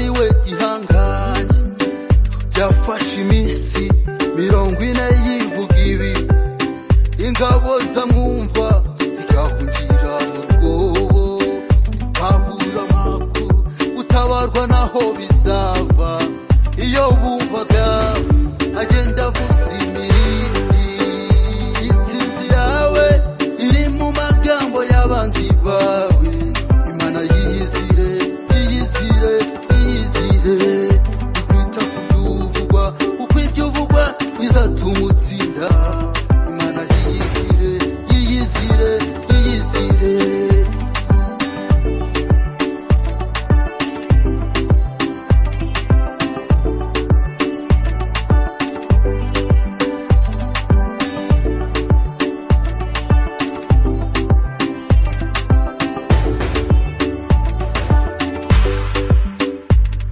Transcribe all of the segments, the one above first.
ari we gihangange yafashe iminsi 40 yivuga ibi ingabo zamwumva zigahungira mu rwobo babura amakuru gutabarwa naho bizava iyo bumvaga agenda avuza imirindi intsinzi yawe iri mu magambo y'abanzi bawe Imana yiyizire yiyizire yiyizire ikwita kubyuvugwa kuko ibyo uvugwa bizatuma utsinda Imana yiyizire yiyizire yiyizire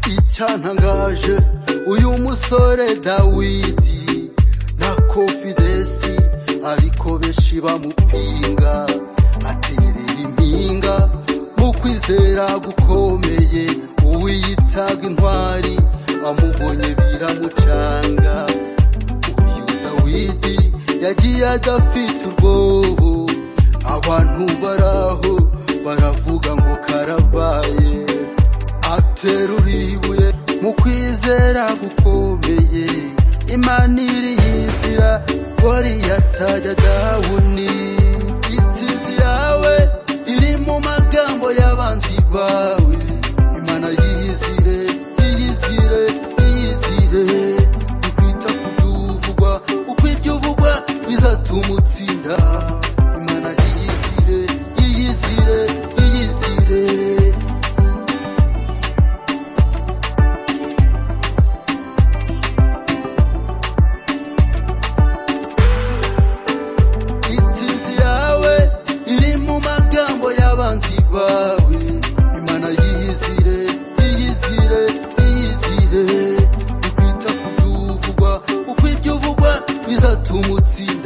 icyantangaje uyu musore Dawidi na confidence ariko benshi bamupinga aterera impinga mu kwizera gukomeye uwiyitaga intwari amubonye biramucanga uyu Dawidi yagiye adafite ubwoba abantu baraho baravuga ngo karabaye aterura ibuye mu kwizera gukomeye Imana iri yizira Goliyati ajya dawuni intsinzi yawe iri mu magambo y'abanzi bawe Imana yiyizire yiyizire yiyizire ikwita kubyuvugwa uko ibyo uvugwa bizatuma utsinda Imana yiyizire yiyizire yiyizire abanzi bawe Imana yiyizire yiyizire yiyizire ikwita kubyuvugwa uko ibyo uvugwa bizatuma utsinda